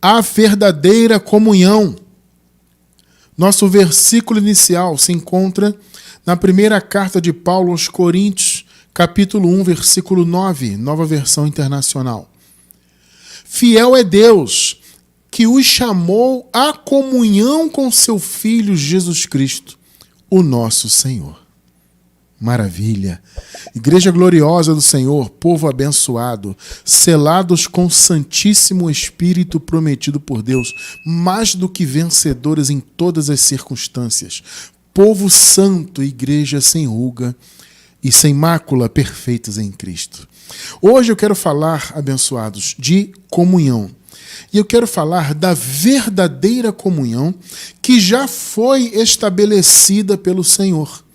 a verdadeira comunhão. Nosso versículo inicial se encontra na primeira carta de Paulo aos Coríntios, capítulo 1, versículo 9, Nova Versão Internacional. Fiel é Deus, que os chamou à comunhão com seu Filho Jesus Cristo, o nosso Senhor. Maravilha! Igreja gloriosa do Senhor, povo abençoado, selados com o Santíssimo Espírito prometido por Deus, mais do que vencedores em todas as circunstâncias. Povo santo, igreja sem ruga e sem mácula, perfeitos em Cristo. Hoje eu quero falar, abençoados, de comunhão. E eu quero falar da verdadeira comunhão que já foi estabelecida pelo Senhor.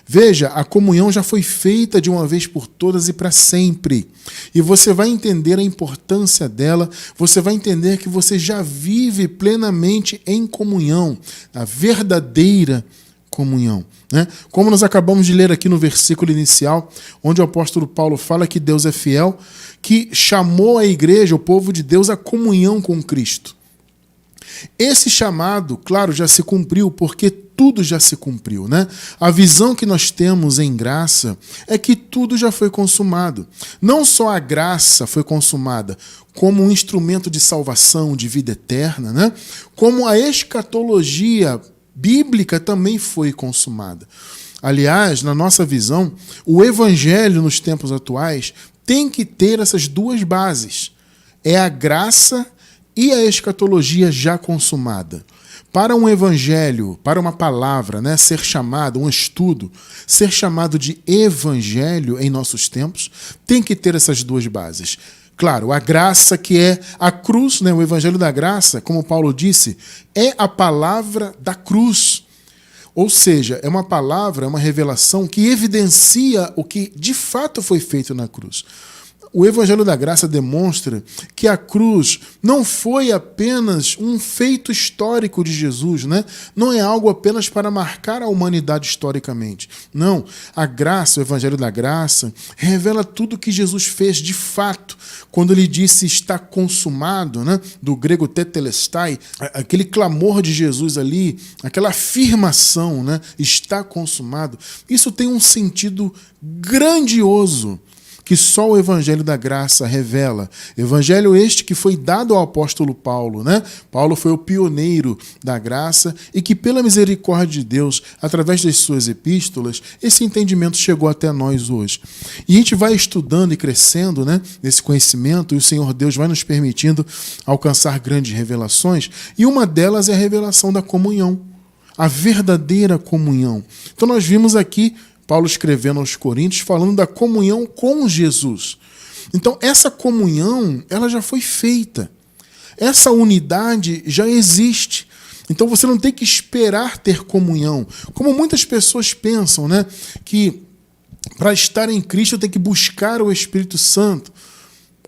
Veja, a comunhão já foi feita de uma vez por todas e para sempre. E você vai entender a importância dela, você vai entender que você já vive plenamente em comunhão, a verdadeira comunhão. Né? Como nós acabamos de ler aqui no versículo inicial, onde o apóstolo Paulo fala que Deus é fiel, que chamou a igreja, o povo de Deus, à comunhão com Cristo. Esse chamado, claro, já se cumpriu, porque tudo já se cumpriu, né? A visão que nós temos em graça é que tudo já foi consumado. Não só a graça foi consumada como um instrumento de salvação, de vida eterna, né? Como a escatologia bíblica também foi consumada. Aliás, na nossa visão, o evangelho nos tempos atuais tem que ter essas duas bases. É a graça e a escatologia já consumada. Para um evangelho, para uma palavra, né, ser chamado, um estudo, ser chamado de evangelho em nossos tempos, tem que ter essas duas bases. Claro, a graça que é a cruz, né, o evangelho da graça, como Paulo disse, é a palavra da cruz. Ou seja, é uma palavra, é uma revelação que evidencia o que de fato foi feito na cruz. O Evangelho da Graça demonstra que a cruz não foi apenas um feito histórico de Jesus, né? Não é algo apenas para marcar a humanidade historicamente. Não, a graça, o Evangelho da Graça, revela tudo que Jesus fez de fato. Quando ele disse está consumado, né? Do grego tetelestai, aquele clamor de Jesus ali, aquela afirmação, né? Está consumado. Isso tem um sentido grandioso que só o Evangelho da Graça revela. Evangelho este que foi dado ao apóstolo Paulo, né? Paulo foi o pioneiro da graça e que, pela misericórdia de Deus, através das suas epístolas, esse entendimento chegou até nós hoje. E a gente vai estudando e crescendo, né, nesse conhecimento, e o Senhor Deus vai nos permitindo alcançar grandes revelações, e uma delas é a revelação da comunhão, a verdadeira comunhão. Então nós vimos aqui Paulo escrevendo aos Coríntios, falando da comunhão com Jesus. Então, essa comunhão, ela já foi feita. Essa unidade já existe. Então, você não tem que esperar ter comunhão. Como muitas pessoas pensam, né? Que para estar em Cristo eu tenho que buscar o Espírito Santo.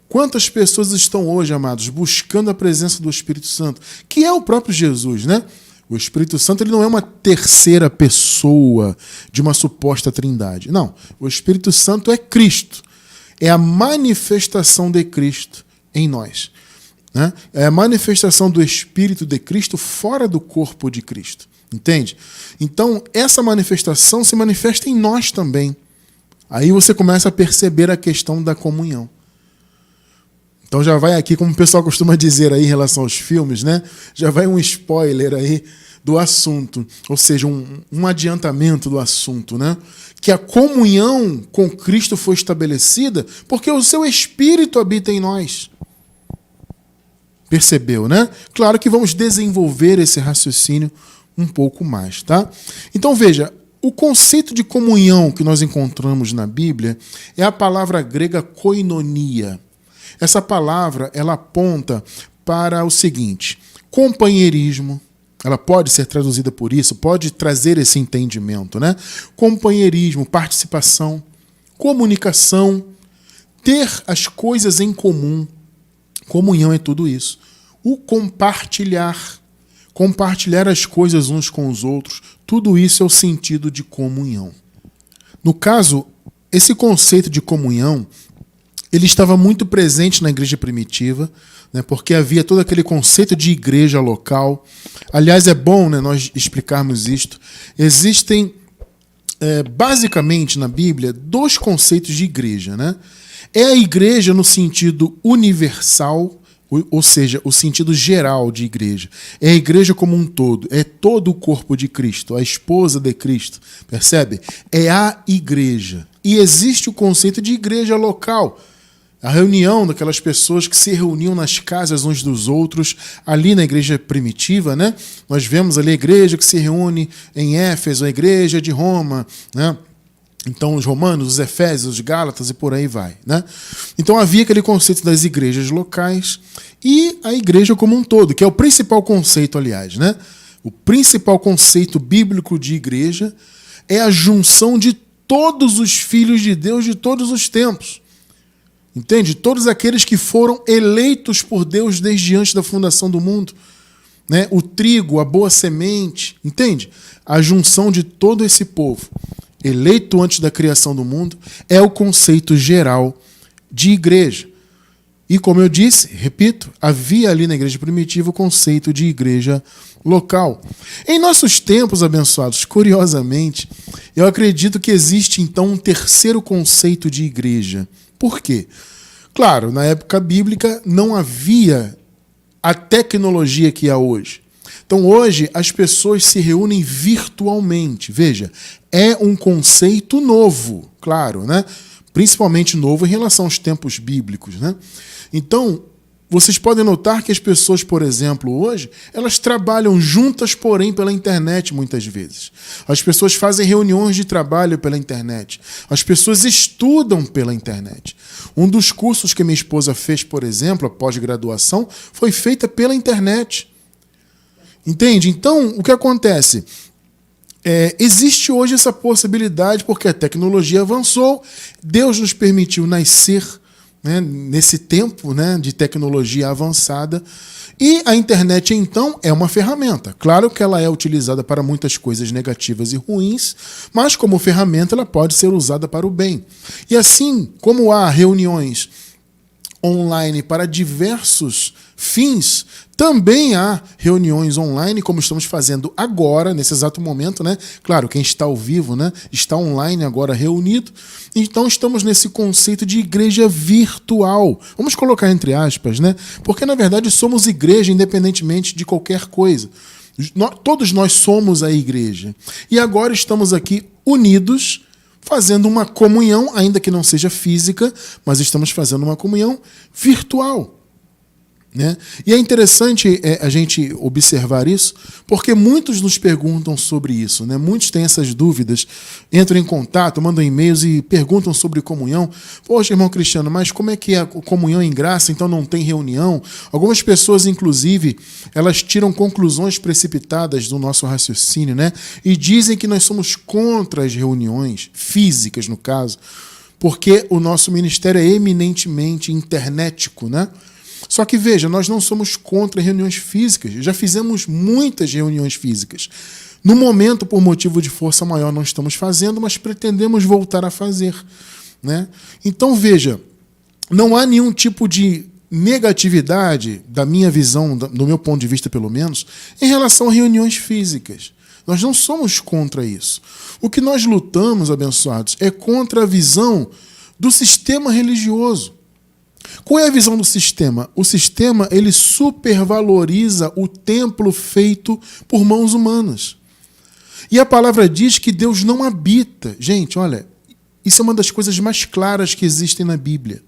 Quantas pessoas estão hoje, amados, buscando a presença do Espírito Santo? Que é o próprio Jesus, né? O Espírito Santo ele não é uma terceira pessoa de uma suposta trindade. Não, o Espírito Santo é Cristo. É a manifestação de Cristo em nós. Né? É a manifestação do Espírito de Cristo fora do corpo de Cristo. Entende? Então, essa manifestação se manifesta em nós também. Aí você começa a perceber a questão da comunhão. Então já vai aqui, como o pessoal costuma dizer aí em relação aos filmes, né? Já vai um spoiler aí do assunto, ou seja, um adiantamento do assunto, né? Que a comunhão com Cristo foi estabelecida porque o seu Espírito habita em nós. Percebeu, né? Claro que vamos desenvolver esse raciocínio um pouco mais, tá? Então veja, o conceito de comunhão que nós encontramos na Bíblia é a palavra grega koinonia. Essa palavra, ela aponta para o seguinte: companheirismo, ela pode ser traduzida por isso, pode trazer esse entendimento, né? Companheirismo, participação, comunicação, ter as coisas em comum. Comunhão é tudo isso. O compartilhar as coisas uns com os outros, tudo isso é o sentido de comunhão. No caso, esse conceito de comunhão, ele estava muito presente na igreja primitiva, né, porque havia todo aquele conceito de igreja local. Aliás, é bom, né, nós explicarmos isto. Existem, basicamente, na Bíblia, dois conceitos de igreja. Né? É a igreja no sentido universal, ou seja, o sentido geral de igreja. É a igreja como um todo, é todo o corpo de Cristo, a esposa de Cristo, percebe? É a igreja. E existe o conceito de igreja local, a reunião daquelas pessoas que se reuniam nas casas uns dos outros, ali na igreja primitiva, né? Nós vemos ali a igreja que se reúne em Éfeso, a igreja de Roma, né? Então, os romanos, os efésios, os gálatas e por aí vai. Né? Então, havia aquele conceito das igrejas locais e a igreja como um todo, que é o principal conceito, aliás. Né? O principal conceito bíblico de igreja é a junção de todos os filhos de Deus de todos os tempos. Entende? Todos aqueles que foram eleitos por Deus desde antes da fundação do mundo. Né? O trigo, a boa semente, entende? A junção de todo esse povo, eleito antes da criação do mundo, é o conceito geral de igreja. E como eu disse, repito, havia ali na igreja primitiva o conceito de igreja local. Em nossos tempos, abençoados, curiosamente, eu acredito que existe então um terceiro conceito de igreja. Por quê? Claro, na época bíblica não havia a tecnologia que há hoje. Então, hoje, as pessoas se reúnem virtualmente. Veja, é um conceito novo, claro, né? Principalmente novo em relação aos tempos bíblicos. Né? Então, vocês podem notar que as pessoas, por exemplo, hoje, elas trabalham juntas, porém, pela internet, muitas vezes. As pessoas fazem reuniões de trabalho pela internet. As pessoas estudam pela internet. Um dos cursos que minha esposa fez, por exemplo, a pós-graduação, foi feita pela internet. Entende? Então, o que acontece? Existe hoje essa possibilidade porque a tecnologia avançou, Deus nos permitiu nascer, né, nesse tempo, né, de tecnologia avançada, e a internet, então, é uma ferramenta. Claro que ela é utilizada para muitas coisas negativas e ruins, mas como ferramenta ela pode ser usada para o bem. E assim como há reuniões online para diversos fins, também há reuniões online, como estamos fazendo agora, nesse exato momento, né? Claro, quem está ao vivo, né, está online agora reunido. Então estamos nesse conceito de igreja virtual. Vamos colocar entre aspas, né? Porque na verdade somos igreja independentemente de qualquer coisa. Todos nós somos a igreja. E agora estamos aqui unidos, fazendo uma comunhão, ainda que não seja física, mas estamos fazendo uma comunhão virtual. Né? E é interessante a gente observar isso, porque muitos nos perguntam sobre isso. Né? Muitos têm essas dúvidas, entram em contato, mandam e-mails e perguntam sobre comunhão. Poxa, irmão Cristiano, mas como é que é a comunhão em graça, então não tem reunião? Algumas pessoas, inclusive, elas tiram conclusões precipitadas do nosso raciocínio, né? E dizem que nós somos contra as reuniões físicas, no caso, porque o nosso ministério é eminentemente internetico, né? Só que, veja, nós não somos contra reuniões físicas. Já fizemos muitas reuniões físicas. No momento, por motivo de força maior, não estamos fazendo, mas pretendemos voltar a fazer. Né? Então, veja, não há nenhum tipo de negatividade, da minha visão, do meu ponto de vista pelo menos, em relação a reuniões físicas. Nós não somos contra isso. O que nós lutamos, abençoados, é contra a visão do sistema religioso. Qual é a visão do sistema? O sistema, ele supervaloriza o templo feito por mãos humanas. E a palavra diz que Deus não habita. Gente, olha, isso é uma das coisas mais claras que existem na Bíblia.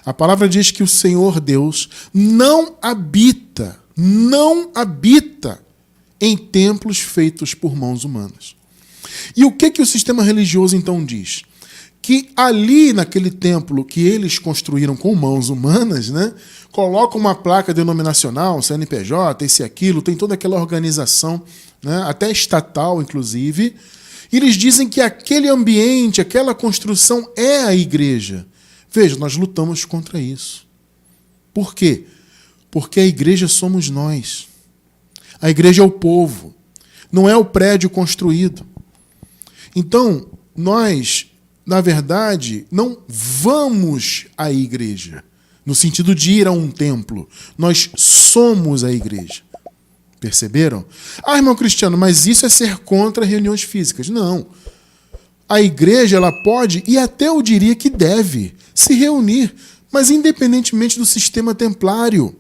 A palavra diz que o Senhor Deus não habita em templos feitos por mãos humanas. E o que o sistema religioso então diz? Que ali naquele templo que eles construíram com mãos humanas, né, colocam uma placa denominacional, CNPJ, esse e aquilo, tem toda aquela organização, né, até estatal, inclusive, e eles dizem que aquele ambiente, aquela construção é a igreja. Veja, nós lutamos contra isso. Por quê? Porque a igreja somos nós. A igreja é o povo, não é o prédio construído. Então, nós na verdade, não vamos à igreja, no sentido de ir a um templo. Nós somos a igreja. Perceberam? Ah, irmão Cristiano, mas isso é ser contra reuniões físicas. Não. A igreja, ela pode, e até eu diria que deve, se reunir, mas independentemente do sistema templário.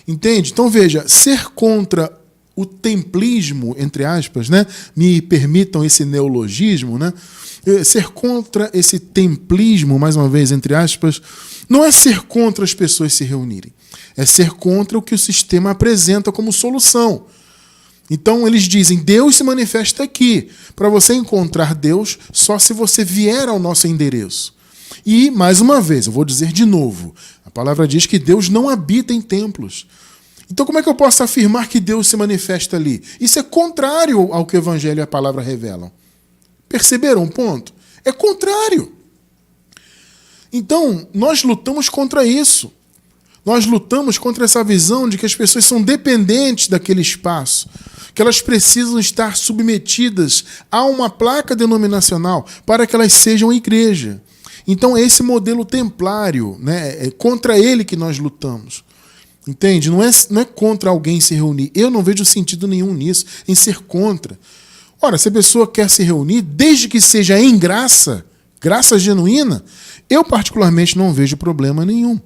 Entende? Então, veja, ser contra o templismo, entre aspas, né? Me permitam esse neologismo, né? Ser contra esse templismo, mais uma vez, entre aspas, não é ser contra as pessoas se reunirem. É ser contra o que o sistema apresenta como solução. Então, eles dizem, Deus se manifesta aqui. Para você encontrar Deus, só se você vier ao nosso endereço. E, mais uma vez, eu vou dizer de novo, a palavra diz que Deus não habita em templos. Então, como é que eu posso afirmar que Deus se manifesta ali? Isso é contrário ao que o Evangelho e a palavra revelam. Perceberam o ponto? É contrário. Então, nós lutamos contra isso. Nós lutamos contra essa visão de que as pessoas são dependentes daquele espaço, que elas precisam estar submetidas a uma placa denominacional para que elas sejam igreja. Então, é esse modelo templário, né? É contra ele que nós lutamos. Entende? Não é contra alguém se reunir. Eu não vejo sentido nenhum nisso, em ser contra. Ora, se a pessoa quer se reunir, desde que seja em graça, graça genuína, eu particularmente não vejo problema nenhum.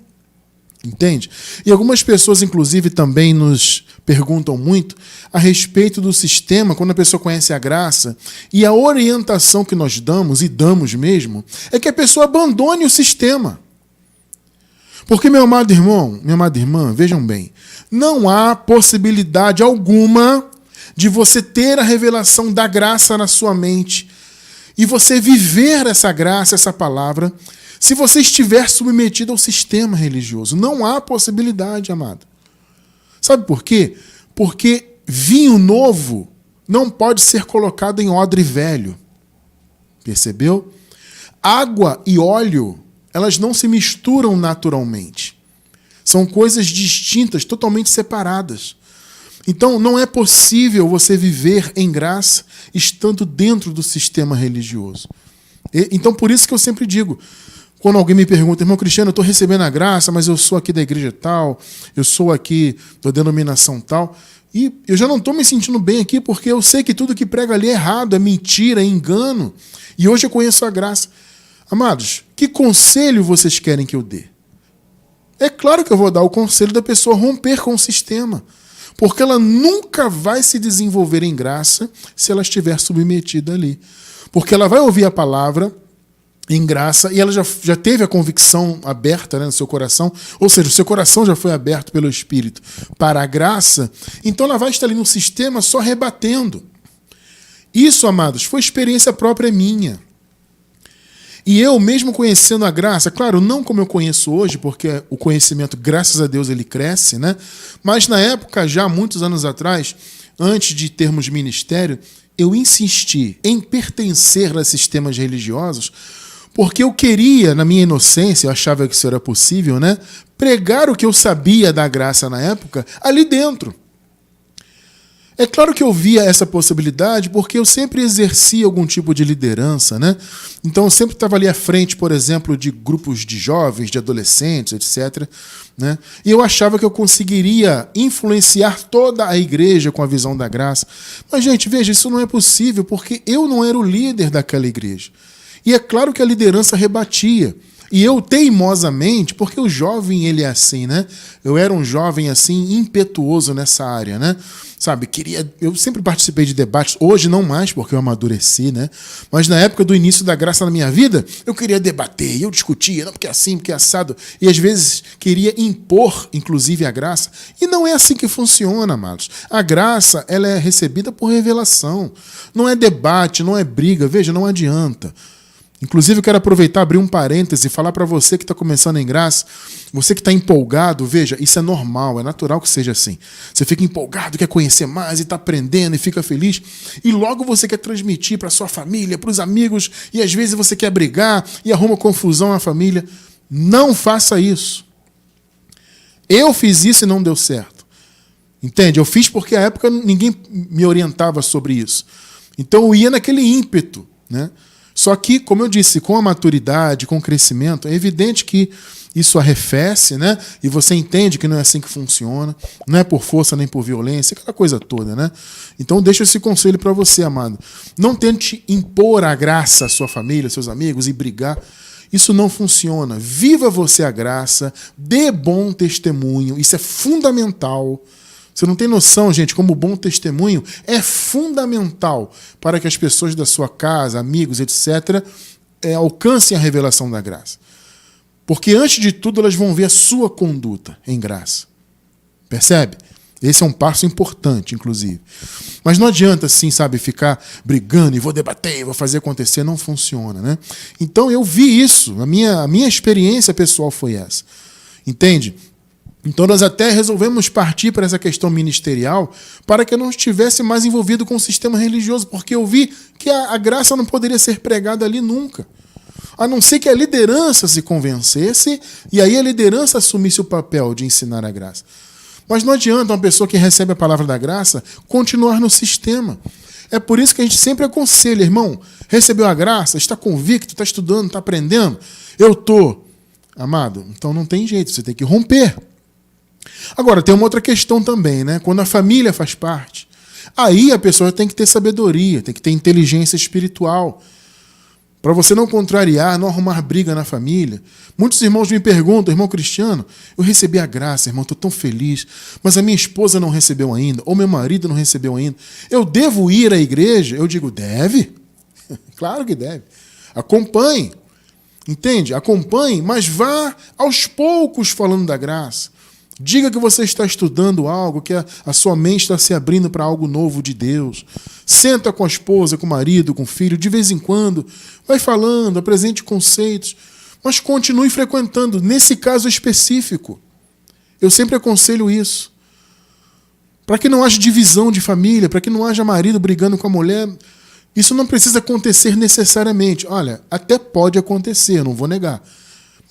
Entende? E algumas pessoas, inclusive, também nos perguntam muito a respeito do sistema, quando a pessoa conhece a graça, e a orientação que nós damos, e damos mesmo, é que a pessoa abandone o sistema. Porque, meu amado irmão, minha amada irmã, vejam bem, não há possibilidade alguma de você ter a revelação da graça na sua mente e você viver essa graça, essa palavra, se você estiver submetido ao sistema religioso. Não há possibilidade, amado. Sabe por quê? Porque vinho novo não pode ser colocado em odre velho. Percebeu? Água e óleo, elas não se misturam naturalmente. São coisas distintas, totalmente separadas. Então, não é possível você viver em graça estando dentro do sistema religioso. Então, por isso que eu sempre digo, quando alguém me pergunta, irmão Cristiano, eu estou recebendo a graça, mas eu sou aqui da igreja tal, eu sou aqui da denominação tal, e eu já não estou me sentindo bem aqui porque eu sei que tudo que prega ali é errado, é mentira, é engano, e hoje eu conheço a graça. Amados, que conselho vocês querem que eu dê? É claro que eu vou dar o conselho da pessoa romper com o sistema, porque ela nunca vai se desenvolver em graça se ela estiver submetida ali. Porque ela vai ouvir a palavra em graça e ela já teve a convicção aberta, né, no seu coração, ou seja, o seu coração já foi aberto pelo Espírito para a graça, então ela vai estar ali no sistema só rebatendo. Isso, amados, foi experiência própria minha. E eu, mesmo conhecendo a graça, claro, não como eu conheço hoje, porque o conhecimento, graças a Deus, ele cresce, né? Mas na época, já muitos anos atrás, antes de termos ministério, eu insisti em pertencer a sistemas religiosos, porque eu queria, na minha inocência, eu achava que isso era possível, né? Pregar o que eu sabia da graça na época ali dentro. É claro que eu via essa possibilidade porque eu sempre exercia algum tipo de liderança, né? Então eu sempre estava ali à frente, por exemplo, de grupos de jovens, de adolescentes, etc., né? E eu achava que eu conseguiria influenciar toda a igreja com a visão da graça. Mas, gente, veja, isso não é possível porque eu não era o líder daquela igreja. E é claro que a liderança rebatia. E eu, teimosamente, porque o jovem, ele é assim, né? Eu era um jovem, assim, impetuoso nessa área, né? Sabe, eu sempre participei de debates, hoje não mais, porque eu amadureci, né? Mas na época do início da graça na minha vida, eu queria debater, eu discutia, não, porque é assim, porque é assado, e às vezes queria impor, inclusive, a graça. E não é assim que funciona, amados. A graça, ela é recebida por revelação. Não é debate, não é briga, veja, não adianta. Inclusive, eu quero aproveitar, abrir um parêntese e falar para você que está começando em graça, você que está empolgado, veja, isso é normal, é natural que seja assim. Você fica empolgado, quer conhecer mais e está aprendendo e fica feliz, e logo você quer transmitir para sua família, para os amigos, e às vezes você quer brigar e arruma confusão na família. Não faça isso. Eu fiz isso e não deu certo. Entende? Eu fiz porque à época ninguém me orientava sobre isso. Então eu ia naquele ímpeto, né? Só que, como eu disse, com a maturidade, com o crescimento, é evidente que isso arrefece, né? E você entende que não é assim que funciona, não é por força nem por violência, aquela coisa toda, né? Então deixa esse conselho para você, amado. Não tente impor a graça à sua família, aos seus amigos e brigar. Isso não funciona. Viva você a graça, dê bom testemunho, isso é fundamental. Você não tem noção, gente, como o bom testemunho é fundamental para que as pessoas da sua casa, amigos, etc., alcancem a revelação da graça. Porque, antes de tudo, elas vão ver a sua conduta em graça. Percebe? Esse é um passo importante, inclusive. Mas não adianta, assim, sabe, ficar brigando e vou debater, vou fazer acontecer. Não funciona, né? Então, eu vi isso. A minha experiência pessoal foi essa. Entende? Então nós até resolvemos partir para essa questão ministerial para que eu não estivesse mais envolvido com o sistema religioso, porque eu vi que a graça não poderia ser pregada ali nunca. A não ser que a liderança se convencesse e aí a liderança assumisse o papel de ensinar a graça. Mas não adianta uma pessoa que recebe a palavra da graça continuar no sistema. É por isso que a gente sempre aconselha, irmão, recebeu a graça, está convicto, está estudando, está aprendendo? Eu estou. Amado, então não tem jeito, você tem que romper. Agora, tem uma outra questão também, né? Quando a família faz parte, aí a pessoa tem que ter sabedoria, tem que ter inteligência espiritual, para você não contrariar, não arrumar briga na família. Muitos irmãos me perguntam, irmão Cristiano, eu recebi a graça, irmão, estou tão feliz, mas a minha esposa não recebeu ainda, ou meu marido não recebeu ainda. Eu devo ir à igreja? Eu digo, deve. Claro que deve. Acompanhe. Entende? Acompanhe, mas vá aos poucos falando da graça. Diga que você está estudando algo, que a sua mente está se abrindo para algo novo de Deus. Senta com a esposa, com o marido, com o filho, de vez em quando. Vai falando, apresente conceitos, mas continue frequentando, nesse caso específico. Eu sempre aconselho isso. Para que não haja divisão de família, para que não haja marido brigando com a mulher. Isso não precisa acontecer necessariamente. Olha, até pode acontecer, não vou negar.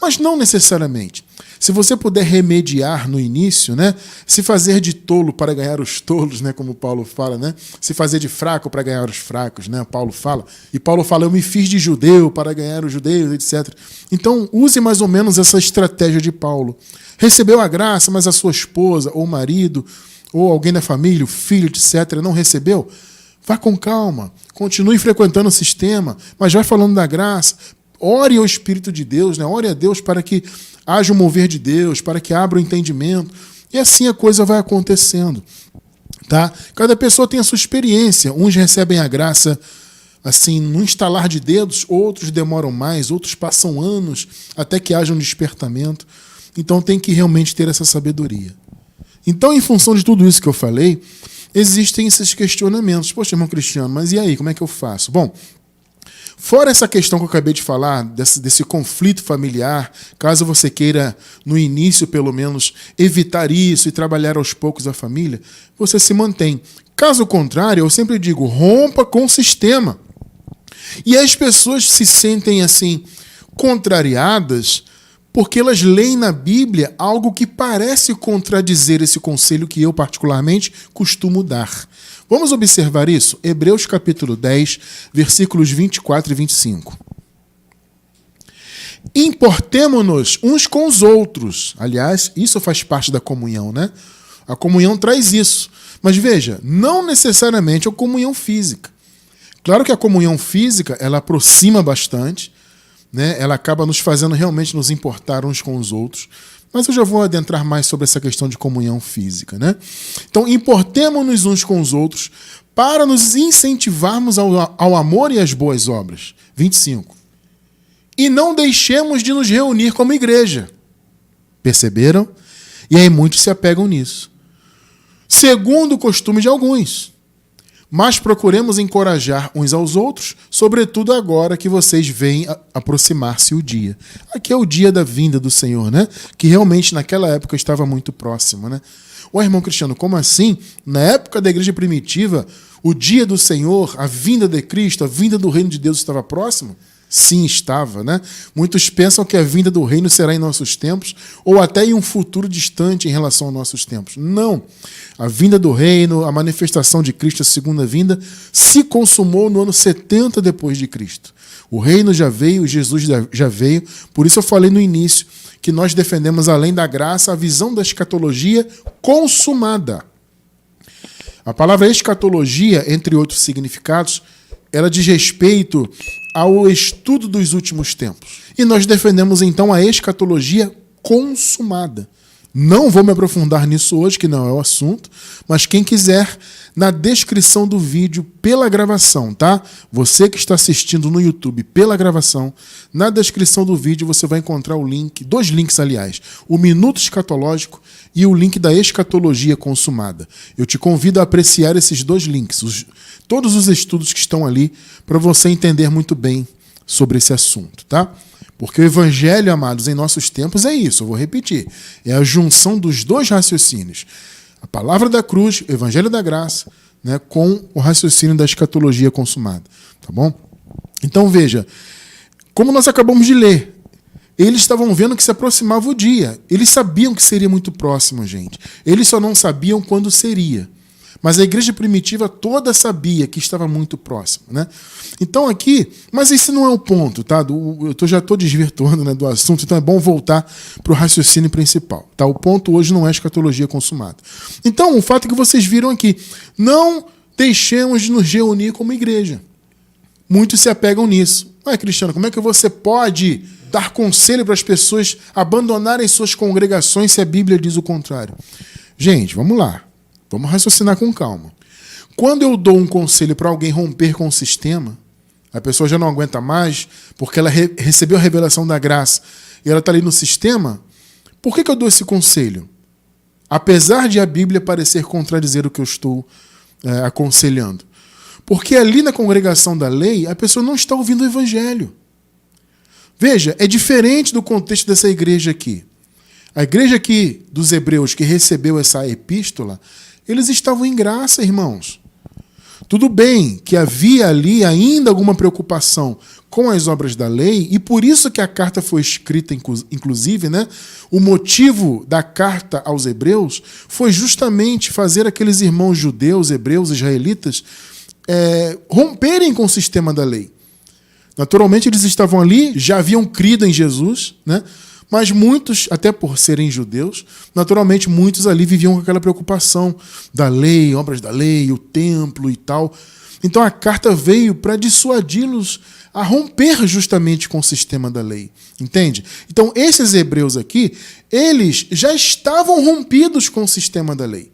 Mas não necessariamente. Se você puder remediar no início, né? Se fazer de tolo para ganhar os tolos, né? Como Paulo fala, né? Se fazer de fraco para ganhar os fracos, né? Paulo fala. E Paulo fala, eu me fiz de judeu para ganhar os judeus, etc. Então, use mais ou menos essa estratégia de Paulo. Recebeu a graça, mas a sua esposa, ou o marido, ou alguém da família, o filho, etc., não recebeu? Vá com calma. Continue frequentando o sistema, mas vai falando da graça. Ore ao Espírito de Deus, né? Ore a Deus para que haja o mover de Deus, para que abra o entendimento. E assim a coisa vai acontecendo. Tá? Cada pessoa tem a sua experiência. Uns recebem a graça assim, num estalar de dedos, outros demoram mais, outros passam anos até que haja um despertamento. Então tem que realmente ter essa sabedoria. Então, em função de tudo isso que eu falei, existem esses questionamentos. Poxa, irmão Cristiano, mas e aí, como é que eu faço? Bom, fora essa questão que eu acabei de falar, desse conflito familiar, caso você queira, no início pelo menos, evitar isso e trabalhar aos poucos a família, você se mantém. Caso contrário, eu sempre digo, rompa com o sistema. E as pessoas se sentem assim, contrariadas, porque elas leem na Bíblia algo que parece contradizer esse conselho que eu particularmente costumo dar. Vamos observar isso? Hebreus capítulo 10, versículos 24 e 25. Importemo-nos uns com os outros. Aliás, isso faz parte da comunhão, né? A comunhão traz isso. Mas veja, não necessariamente a comunhão física. Claro que a comunhão física, ela aproxima bastante, né? Ela acaba nos fazendo realmente nos importar uns com os outros. Mas eu já vou adentrar mais sobre essa questão de comunhão física, né? Então, importemo-nos uns com os outros para nos incentivarmos ao amor e às boas obras. 25. E não deixemos de nos reunir como igreja. Perceberam? E aí muitos se apegam nisso. Segundo o costume de alguns. Mas procuremos encorajar uns aos outros, sobretudo agora que vocês veem aproximar-se o dia. Aqui é o dia da vinda do Senhor, né? Que realmente naquela época estava muito próximo, né? Ô, irmão Cristiano, como assim? Na época da igreja primitiva, o dia do Senhor, a vinda de Cristo, a vinda do reino de Deus estava próximo? Sim, estava, né? Muitos pensam que a vinda do reino será em nossos tempos ou até em um futuro distante em relação aos nossos tempos. Não. A vinda do reino, a manifestação de Cristo, a segunda vinda, se consumou no ano 70 depois de Cristo. O reino já veio, Jesus já veio. Por isso eu falei no início que nós defendemos, além da graça, a visão da escatologia consumada. A palavra escatologia, entre outros significados, ela diz respeito ao estudo dos últimos tempos. E nós defendemos, então, a escatologia consumada. Não vou me aprofundar nisso hoje, que não é o assunto, mas quem quiser, na descrição do vídeo, pela gravação, tá? Você que está assistindo no YouTube pela gravação, na descrição do vídeo você vai encontrar o link, 2 links, aliás, o Minuto Escatológico e o link da escatologia consumada. Eu te convido a apreciar esses 2 links, todos os estudos que estão ali, para você entender muito bem sobre esse assunto, tá? Porque o evangelho, amados, em nossos tempos é isso, eu vou repetir, é a junção dos 2 raciocínios. A palavra da cruz, o evangelho da graça, né, com o raciocínio da escatologia consumada, tá bom? Então veja, como nós acabamos de ler, eles estavam vendo que se aproximava o dia, eles sabiam que seria muito próximo, gente, eles só não sabiam quando seria. Mas a igreja primitiva toda sabia que estava muito próximo, né? Então aqui, mas esse não é o ponto, tá? Eu já estou desvirtuando, né, do assunto, então é bom voltar para o raciocínio principal, tá? O ponto hoje não é escatologia consumada. Então, o fato é que vocês viram aqui, não deixemos de nos reunir como igreja. Muitos se apegam nisso. Ué, Cristiano, como é que você pode dar conselho para as pessoas abandonarem suas congregações se a Bíblia diz o contrário? Gente, vamos lá. Vamos raciocinar com calma. Quando eu dou um conselho para alguém romper com o sistema, a pessoa já não aguenta mais, porque ela recebeu a revelação da graça e ela está ali no sistema, por que eu dou esse conselho? Apesar de a Bíblia parecer contradizer o que eu estou aconselhando. Porque ali na congregação da lei, a pessoa não está ouvindo o evangelho. Veja, é diferente do contexto dessa igreja aqui. A igreja aqui dos hebreus que recebeu essa epístola, eles estavam em graça, irmãos. Tudo bem que havia ali ainda alguma preocupação com as obras da lei, e por isso que a carta foi escrita, inclusive, né? O motivo da carta aos hebreus foi justamente fazer aqueles irmãos judeus, hebreus, israelitas, romperem com o sistema da lei. Naturalmente, eles estavam ali, já haviam crido em Jesus, né? Mas muitos, até por serem judeus, naturalmente muitos ali viviam com aquela preocupação da lei, obras da lei, o templo e tal. Então a carta veio para dissuadi-los a romper justamente com o sistema da lei. Entende? Então esses hebreus aqui, eles já estavam rompidos com o sistema da lei.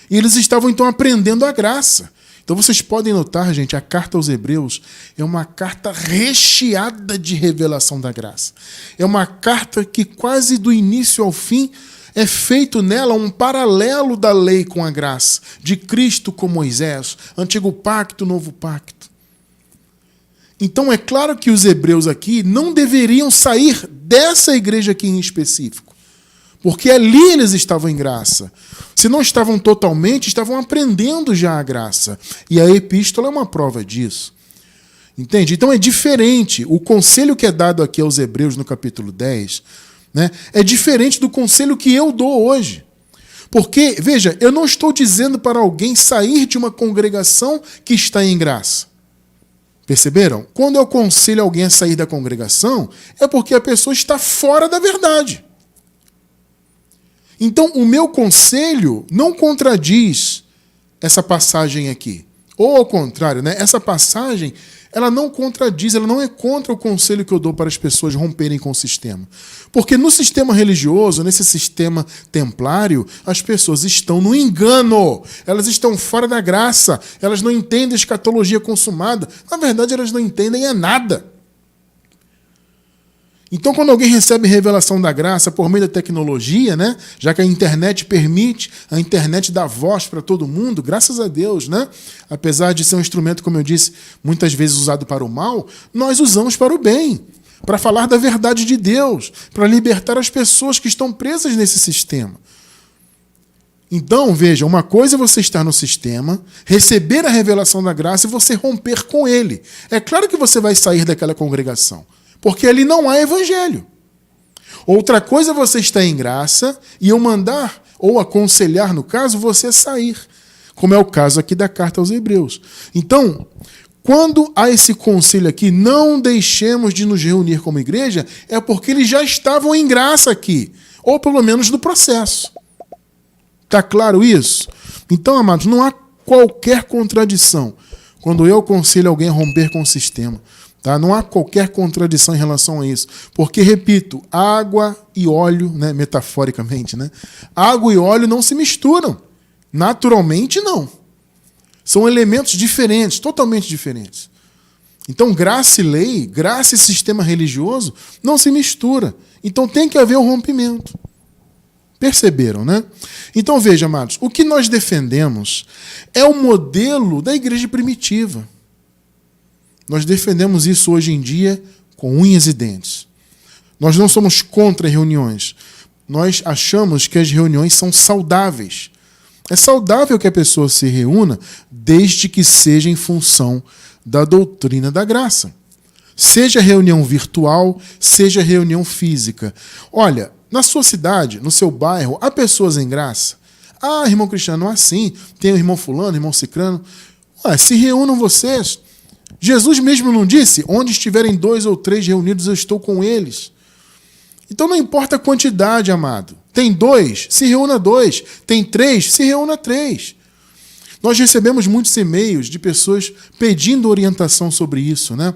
E eles estavam então aprendendo a graça. Então vocês podem notar, gente, a carta aos Hebreus é uma carta recheada de revelação da graça. É uma carta que quase do início ao fim é feito nela um paralelo da lei com a graça, de Cristo com Moisés, Antigo Pacto, Novo Pacto. Então é claro que os hebreus aqui não deveriam sair dessa igreja aqui em específico, porque ali eles estavam em graça. Se não estavam totalmente, estavam aprendendo já a graça. E a epístola é uma prova disso. Entende? Então é diferente. O conselho que é dado aqui aos hebreus no capítulo 10, né, é diferente do conselho que eu dou hoje. Porque, veja, eu não estou dizendo para alguém sair de uma congregação que está em graça. Perceberam? Quando eu aconselho alguém a sair da congregação, é porque a pessoa está fora da verdade. Então, o meu conselho não contradiz essa passagem aqui. Ou ao contrário, né? Essa passagem, ela não contradiz, ela não é contra o conselho que eu dou para as pessoas romperem com o sistema. Porque no sistema religioso, nesse sistema templário, as pessoas estão no engano. Elas estão fora da graça. Elas não entendem a escatologia consumada. Na verdade, elas não entendem nada. Então, quando alguém recebe revelação da graça por meio da tecnologia, né, já que a internet permite, a internet dá voz para todo mundo, graças a Deus, né, apesar de ser um instrumento, como eu disse, muitas vezes usado para o mal, nós usamos para o bem, para falar da verdade de Deus, para libertar as pessoas que estão presas nesse sistema. Então, veja, uma coisa é você estar no sistema, receber a revelação da graça e você romper com ele. É claro que você vai sair daquela congregação, porque ali não há evangelho. Outra coisa é você estar em graça e eu mandar, ou aconselhar, no caso, você sair, como é o caso aqui da carta aos Hebreus. Então, quando há esse conselho aqui, não deixemos de nos reunir como igreja, é porque eles já estavam em graça aqui, ou pelo menos no processo. Está claro isso? Então, amados, não há qualquer contradição quando eu aconselho alguém a romper com o sistema. Tá? Não há qualquer contradição em relação a isso. Porque, repito, água e óleo, né, metaforicamente, né, água e óleo não se misturam. Naturalmente, não. São elementos diferentes, totalmente diferentes. Então, graça e lei, graça e sistema religioso não se mistura. Então, tem que haver um rompimento. Perceberam, né? Então, veja, amados, o que nós defendemos é o modelo da igreja primitiva. Nós defendemos isso hoje em dia com unhas e dentes. Nós não somos contra reuniões. Nós achamos que as reuniões são saudáveis. É saudável que a pessoa se reúna desde que seja em função da doutrina da graça. Seja reunião virtual, seja reunião física. Olha, na sua cidade, no seu bairro, há pessoas em graça? Ah, irmão Cristiano, não é assim. Tem o irmão fulano, irmão cicrano. Ué, se reúnam vocês. Jesus mesmo não disse, onde estiverem 2 ou 3 reunidos, eu estou com eles. Então não importa a quantidade, amado. Tem 2, se reúna 2. Tem 3, se reúna 3. Nós recebemos muitos e-mails de pessoas pedindo orientação sobre isso, né?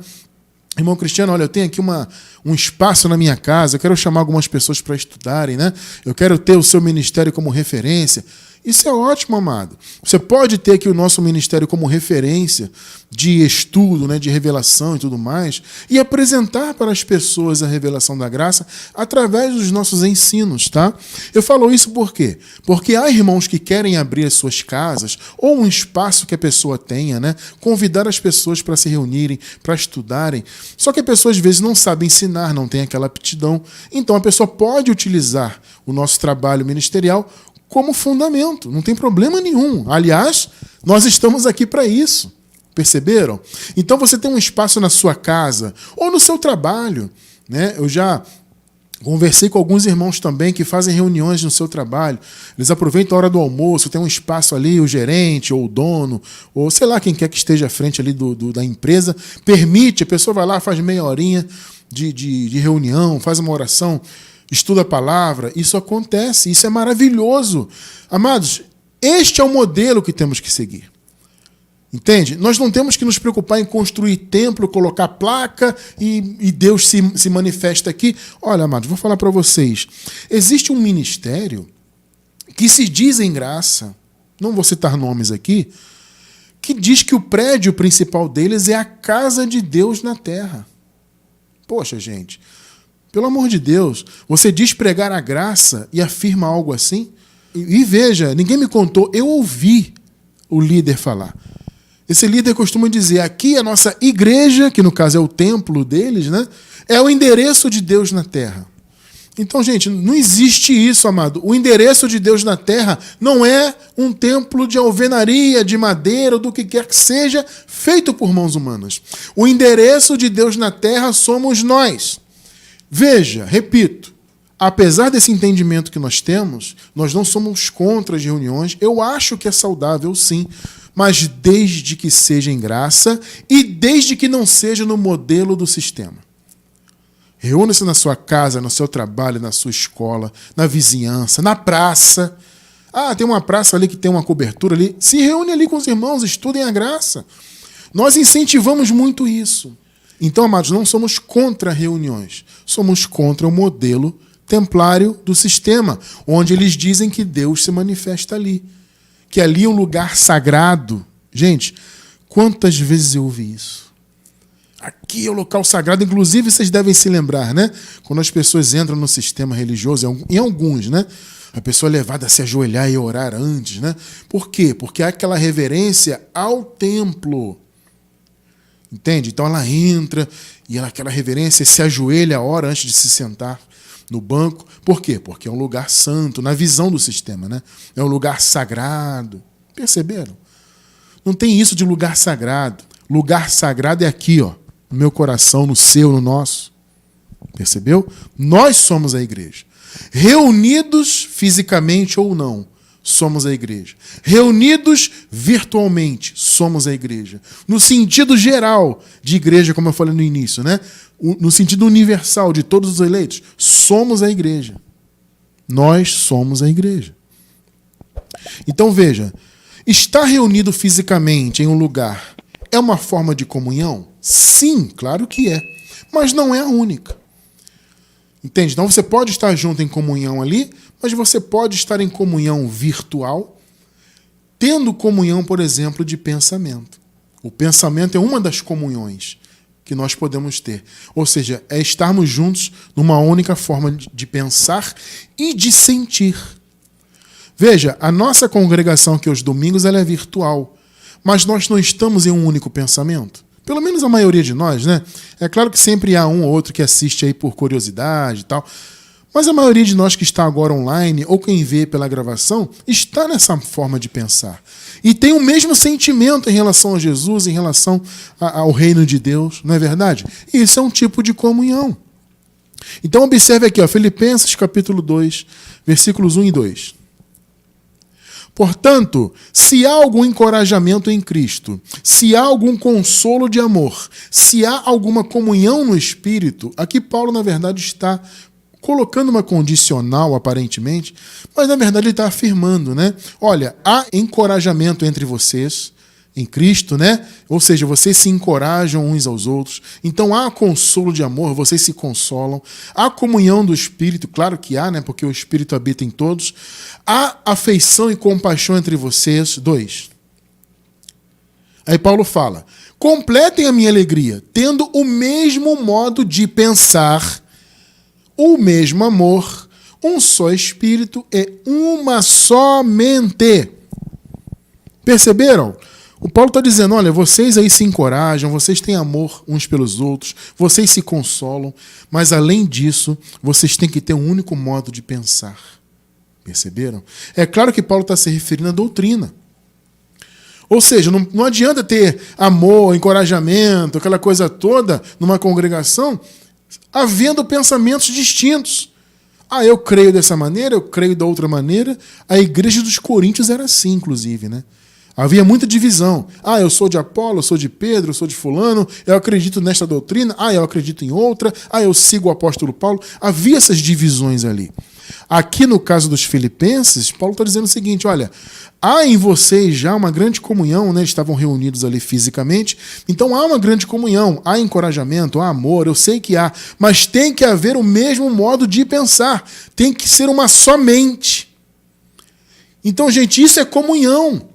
Irmão Cristiano, olha, eu tenho aqui um espaço na minha casa, eu quero chamar algumas pessoas para estudarem, né? Eu quero ter o seu ministério como referência. Isso é ótimo, amado. Você pode ter aqui o nosso ministério como referência de estudo, né, de revelação e tudo mais, e apresentar para as pessoas a revelação da graça através dos nossos ensinos, tá? Eu falo isso por quê? Porque há irmãos que querem abrir as suas casas, ou um espaço que a pessoa tenha, né? Convidar as pessoas para se reunirem, para estudarem. Só que a pessoa, às vezes, não sabe ensinar, não tem aquela aptidão. Então, a pessoa pode utilizar o nosso trabalho ministerial como fundamento, não tem problema nenhum. Aliás, nós estamos aqui para isso. Perceberam? Então você tem um espaço na sua casa ou no seu trabalho, né? Eu já conversei com alguns irmãos também que fazem reuniões no seu trabalho. Eles aproveitam a hora do almoço, tem um espaço ali, o gerente ou o dono, ou sei lá quem quer que esteja à frente ali da empresa, permite, a pessoa vai lá, faz meia horinha de reunião, faz uma oração, estuda a palavra, isso acontece, isso é maravilhoso. Amados, este é o modelo que temos que seguir. Entende? Nós não temos que nos preocupar em construir templo, colocar placa e Deus se manifesta aqui. Olha, amados, vou falar para vocês. Existe um ministério que se diz em graça, não vou citar nomes aqui, que diz que o prédio principal deles é a casa de Deus na terra. Poxa, gente, pelo amor de Deus, você diz pregar a graça e afirma algo assim? E veja, ninguém me contou, eu ouvi o líder falar. Esse líder costuma dizer, aqui a nossa igreja, que no caso é o templo deles, né, é o endereço de Deus na terra. Então, gente, não existe isso, amado. O endereço de Deus na terra não é um templo de alvenaria, de madeira, ou do que quer que seja, feito por mãos humanas. O endereço de Deus na terra somos nós. Veja, repito, apesar desse entendimento que nós temos, nós não somos contra as reuniões. Eu acho que é saudável, sim, mas desde que seja em graça e desde que não seja no modelo do sistema. Reúna-se na sua casa, no seu trabalho, na sua escola, na vizinhança, na praça. Ah, tem uma praça ali que tem uma cobertura ali. Se reúne ali com os irmãos, estudem a graça. Nós incentivamos muito isso. Então, amados, não somos contra reuniões. Somos contra o modelo templário do sistema, onde eles dizem que Deus se manifesta ali. Que ali é um lugar sagrado. Gente, quantas vezes eu ouvi isso? Aqui é o local sagrado. Inclusive, vocês devem se lembrar, né? Quando as pessoas entram no sistema religioso, em alguns, né? A pessoa é levada a se ajoelhar e orar antes, né? Por quê? Porque há aquela reverência ao templo. Entende? Então ela entra e aquela reverência se ajoelha a hora antes de se sentar. no banco. Por quê? Porque é um lugar santo, na visão do sistema, né? É um lugar sagrado. Perceberam? Não tem isso de lugar sagrado. Lugar sagrado é aqui, ó, no meu coração, no seu, no nosso. Percebeu? Nós somos a igreja. Reunidos fisicamente ou não, somos a igreja. Reunidos virtualmente, somos a igreja. No sentido geral de igreja, como eu falei no início, né? No sentido universal de todos os eleitos, somos a igreja. Nós somos a igreja. Então veja, estar reunido fisicamente em um lugar é uma forma de comunhão? Sim, claro que é. Mas não é a única. Entende? Então você pode estar junto em comunhão ali, mas você pode estar em comunhão virtual, tendo comunhão, por exemplo, de pensamento. O pensamento é uma das comunhões que nós podemos ter. Ou seja, é estarmos juntos numa única forma de pensar e de sentir. Veja, a nossa congregação aqui aos domingos ela é virtual, mas nós não estamos em um único pensamento. Pelo menos a maioria de nós, né? É claro que sempre há um ou outro que assiste aí por curiosidade e tal, mas a maioria de nós que está agora online, ou quem vê pela gravação, está nessa forma de pensar. E tem o mesmo sentimento em relação a Jesus, em relação ao reino de Deus, não é verdade? E isso é um tipo de comunhão. Então observe aqui, ó, Filipenses capítulo 2, versículos 1 e 2. Portanto, se há algum encorajamento em Cristo, se há algum consolo de amor, se há alguma comunhão no Espírito, aqui Paulo, na verdade, está colocando uma condicional, aparentemente, mas, na verdade, ele está afirmando, né? Olha, há encorajamento entre vocês, em Cristo, né? Ou seja, vocês se encorajam uns aos outros. Então há consolo de amor, vocês se consolam. Há comunhão do Espírito, claro que há, né? Porque o Espírito habita em todos. Há afeição e compaixão entre vocês. 2. Aí Paulo fala: completem a minha alegria, tendo o mesmo modo de pensar, o mesmo amor, um só Espírito e uma só mente. Perceberam? O Paulo está dizendo, olha, vocês aí se encorajam, vocês têm amor uns pelos outros, vocês se consolam, mas além disso, vocês têm que ter um único modo de pensar. Perceberam? É claro que Paulo está se referindo à doutrina. Ou seja, não adianta ter amor, encorajamento, aquela coisa toda numa congregação, havendo pensamentos distintos. Ah, eu creio dessa maneira, eu creio da outra maneira. A igreja dos Coríntios era assim, inclusive, né? Havia muita divisão. Ah, eu sou de Apolo, eu sou de Pedro, eu sou de fulano, eu acredito nesta doutrina, ah, eu acredito em outra, ah, eu sigo o apóstolo Paulo. Havia essas divisões ali. Aqui no caso dos filipenses, Paulo está dizendo o seguinte, olha, há em vocês já uma grande comunhão, né? Eles estavam reunidos ali fisicamente, então há uma grande comunhão, há encorajamento, há amor, eu sei que há, mas tem que haver o mesmo modo de pensar, tem que ser uma só mente. Então, gente, isso é comunhão.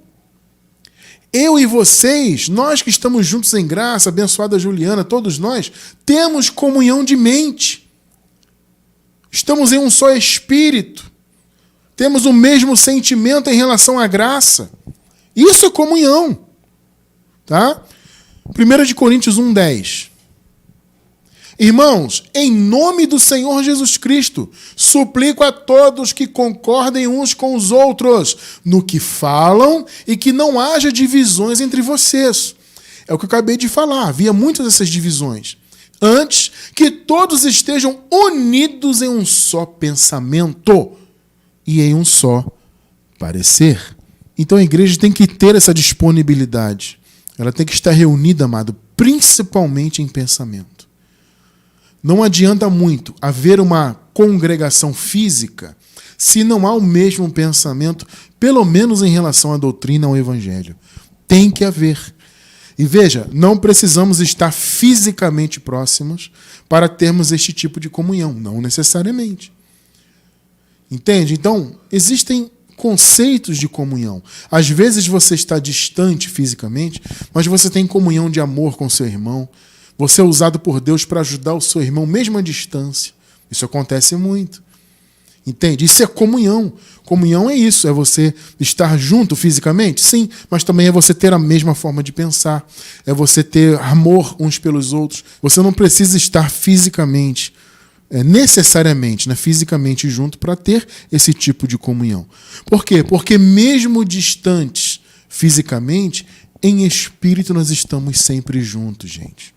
Eu e vocês, nós que estamos juntos em graça, abençoada Juliana, todos nós, temos comunhão de mente. Estamos em um só espírito. Temos o mesmo sentimento em relação à graça. Isso é comunhão. Tá? 1 Coríntios 1:10. Irmãos, em nome do Senhor Jesus Cristo, suplico a todos que concordem uns com os outros no que falam e que não haja divisões entre vocês. É o que eu acabei de falar, havia muitas dessas divisões. Antes, que todos estejam unidos em um só pensamento e em um só parecer. Então a igreja tem que ter essa disponibilidade. Ela tem que estar reunida, amado, principalmente em pensamento. Não adianta muito haver uma congregação física se não há o mesmo pensamento, pelo menos em relação à doutrina, ao evangelho. Tem que haver. E veja, não precisamos estar fisicamente próximos para termos este tipo de comunhão, não necessariamente. Entende? Então, existem conceitos de comunhão. Às vezes você está distante fisicamente, mas você tem comunhão de amor com seu irmão. Você é usado por Deus para ajudar o seu irmão, mesmo à distância. Isso acontece muito. Entende? Isso é comunhão. Comunhão é isso, é você estar junto fisicamente, sim, mas também é você ter a mesma forma de pensar, é você ter amor uns pelos outros. Você não precisa estar fisicamente necessariamente, né, fisicamente junto para ter esse tipo de comunhão. Por quê? Porque mesmo distantes fisicamente, em espírito nós estamos sempre juntos, gente.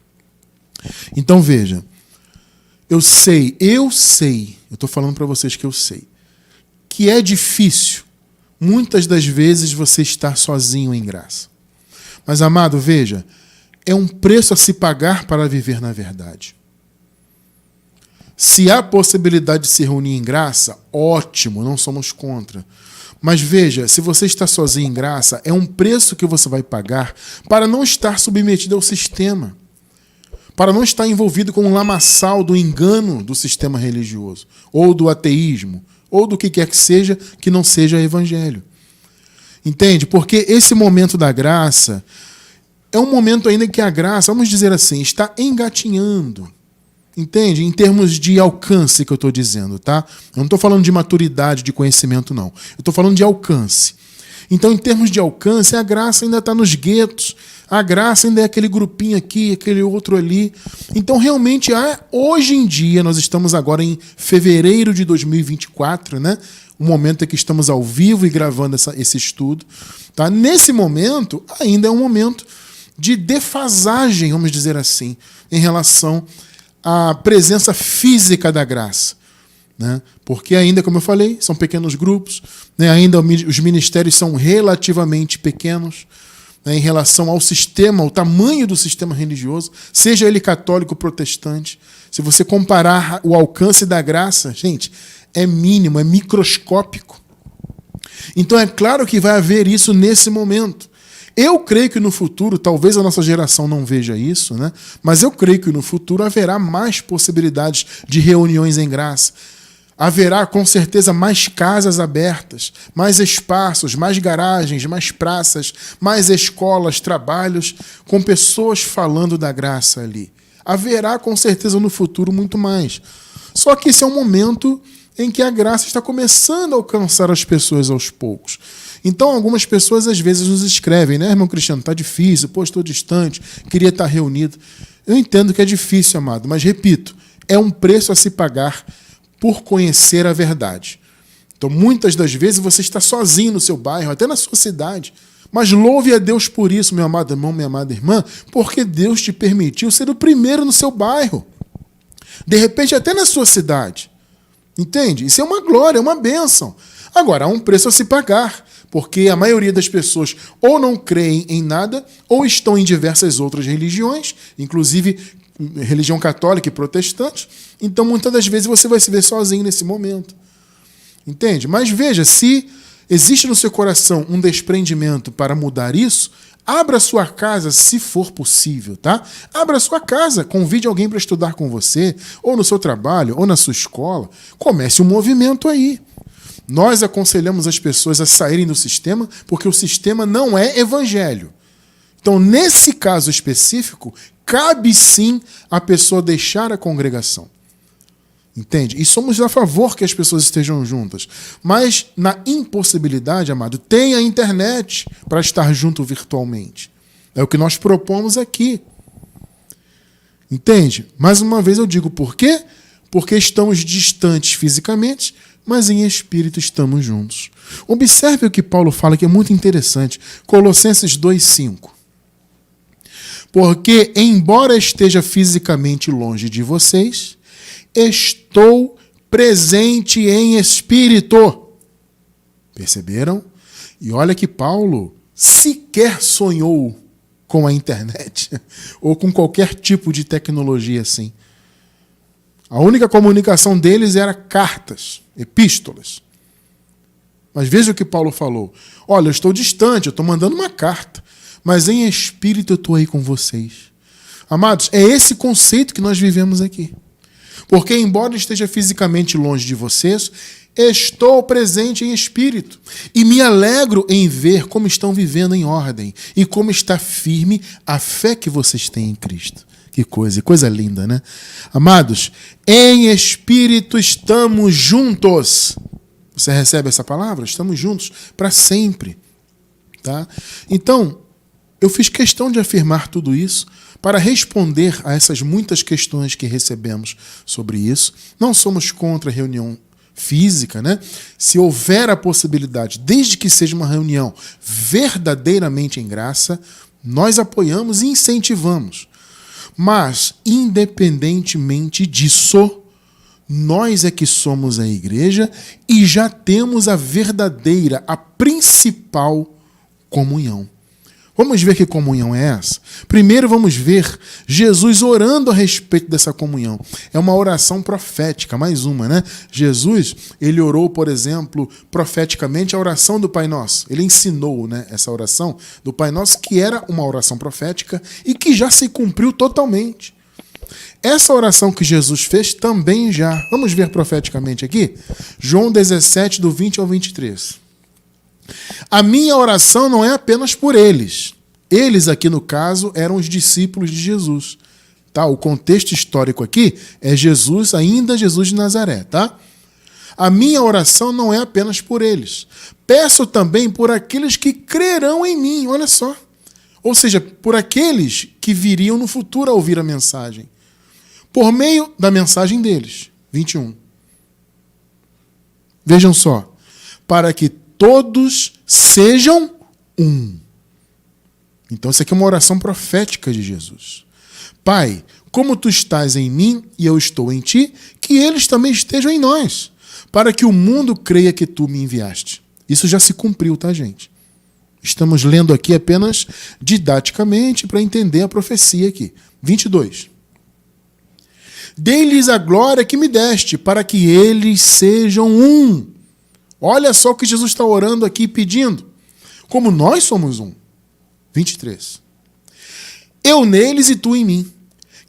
Então veja, eu estou falando para vocês que eu sei, que é difícil, muitas das vezes, você estar sozinho em graça. Mas, amado, veja, é um preço a se pagar para viver na verdade. Se há possibilidade de se reunir em graça, ótimo, não somos contra. Mas veja, se você está sozinho em graça, é um preço que você vai pagar para não estar submetido ao sistema, para não estar envolvido com o lamaçal do engano do sistema religioso, ou do ateísmo, ou do que quer que não seja evangelho. Entende? Porque esse momento da graça é um momento ainda que a graça, vamos dizer assim, está engatinhando. Entende? Em termos de alcance que eu estou dizendo, tá? Eu não estou falando de maturidade, de conhecimento, não. Eu estou falando de alcance. Então, em termos de alcance, a graça ainda está nos guetos. A graça ainda é aquele grupinho aqui, aquele outro ali. Então, realmente, hoje em dia, nós estamos agora em fevereiro de 2024, né? O momento em que estamos ao vivo e gravando esse estudo. Tá? Nesse momento, ainda é um momento de defasagem, vamos dizer assim, em relação à presença física da graça. Né? Porque ainda, como eu falei, são pequenos grupos, né? Ainda os ministérios são relativamente pequenos, né? Em relação ao sistema, ao tamanho do sistema religioso, seja ele católico ou protestante. Se você comparar o alcance da graça, gente, é mínimo, é microscópico. Então é claro que vai haver isso nesse momento. Eu creio que no futuro, talvez a nossa geração não veja isso, né? Mas eu creio que no futuro haverá mais possibilidades de reuniões em graça. Haverá, com certeza, mais casas abertas, mais espaços, mais garagens, mais praças, mais escolas, trabalhos, com pessoas falando da graça ali. Haverá, com certeza, no futuro muito mais. Só que esse é um momento em que a graça está começando a alcançar as pessoas aos poucos. Então, algumas pessoas às vezes nos escrevem, né, irmão Cristiano, está difícil, pô, estou distante, queria estar reunido. Eu entendo que é difícil, amado, mas repito, é um preço a se pagar por conhecer a verdade. Então, muitas das vezes você está sozinho no seu bairro, até na sua cidade, mas louve a Deus por isso, meu amado irmão, minha amada irmã, porque Deus te permitiu ser o primeiro no seu bairro. De repente, até na sua cidade. Entende? Isso é uma glória, é uma bênção. Agora, há um preço a se pagar, porque a maioria das pessoas ou não creem em nada, ou estão em diversas outras religiões, inclusive religião católica e protestante. Então, muitas das vezes, você vai se ver sozinho nesse momento. Entende? Mas veja, se existe no seu coração um desprendimento para mudar isso, abra a sua casa, se for possível, tá? Abra a sua casa, convide alguém para estudar com você, ou no seu trabalho, ou na sua escola. Comece um movimento aí. Nós aconselhamos as pessoas a saírem do sistema, porque o sistema não é evangelho. Então, nesse caso específico, cabe sim a pessoa deixar a congregação. Entende? E somos a favor que as pessoas estejam juntas. Mas, na impossibilidade, amado, tem a internet para estar junto virtualmente. É o que nós propomos aqui. Entende? Mais uma vez eu digo por quê? Porque estamos distantes fisicamente, mas em espírito estamos juntos. Observe o que Paulo fala, que é muito interessante. Colossenses 2,5. Porque, embora esteja fisicamente longe de vocês, estou presente em espírito. Perceberam? E olha que Paulo sequer sonhou com a internet ou com qualquer tipo de tecnologia assim. A única comunicação deles era cartas, epístolas. Mas veja o que Paulo falou. Olha, eu estou distante, eu estou mandando uma carta, mas em espírito eu estou aí com vocês. Amados, é esse conceito que nós vivemos aqui. Porque, embora esteja fisicamente longe de vocês, estou presente em espírito. E me alegro em ver como estão vivendo em ordem e como está firme a fé que vocês têm em Cristo. Que coisa linda, né? Amados, em espírito estamos juntos. Você recebe essa palavra? Estamos juntos para sempre. Tá? Então, eu fiz questão de afirmar tudo isso Para responder a essas muitas questões que recebemos sobre isso, não somos contra a reunião física, né? Se houver a possibilidade, desde que seja uma reunião verdadeiramente em graça, nós apoiamos e incentivamos. Mas, independentemente disso, nós é que somos a igreja e já temos a verdadeira, a principal comunhão. Vamos ver que comunhão é essa? Primeiro vamos ver Jesus orando a respeito dessa comunhão. É uma oração profética, mais uma, né? Jesus, ele orou, por exemplo, profeticamente a oração do Pai Nosso. Ele ensinou, né, essa oração do Pai Nosso, que era uma oração profética e que já se cumpriu totalmente. Essa oração que Jesus fez também já. Vamos ver profeticamente aqui? João 17, do 20 ao 23. A minha oração não é apenas por eles. Eles aqui, no caso, eram os discípulos de Jesus. Tá? O contexto histórico aqui é Jesus, ainda Jesus de Nazaré. Tá? A minha oração não é apenas por eles. Peço também por aqueles que crerão em mim. Olha só. Ou seja, por aqueles que viriam no futuro a ouvir a mensagem. Por meio da mensagem deles. 21. Vejam só. Para que todos sejam um. Então, isso aqui é uma oração profética de Jesus. Pai, como tu estás em mim e eu estou em ti, que eles também estejam em nós, para que o mundo creia que tu me enviaste. Isso já se cumpriu, tá, gente? Estamos lendo aqui apenas didaticamente para entender a profecia aqui. 22. Dei-lhes a glória que me deste, para que eles sejam um. Olha só o que Jesus está orando aqui, pedindo. Como nós somos um. 23. Eu neles e tu em mim.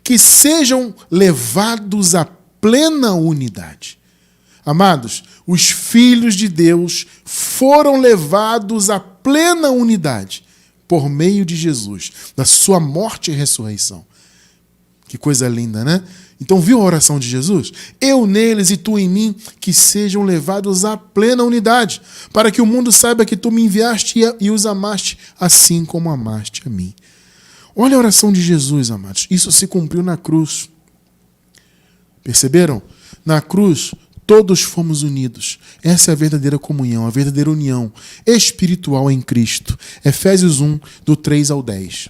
Que sejam levados à plena unidade. Amados, os filhos de Deus foram levados à plena unidade por meio de Jesus, da sua morte e ressurreição. Que coisa linda, né? Então, viu a oração de Jesus? Eu neles e tu em mim, que sejam levados à plena unidade, para que o mundo saiba que tu me enviaste e os amaste, assim como amaste a mim. Olha a oração de Jesus, amados. Isso se cumpriu na cruz. Perceberam? Na cruz, todos fomos unidos. Essa é a verdadeira comunhão, a verdadeira união espiritual em Cristo. Efésios 1, do 3 ao 10.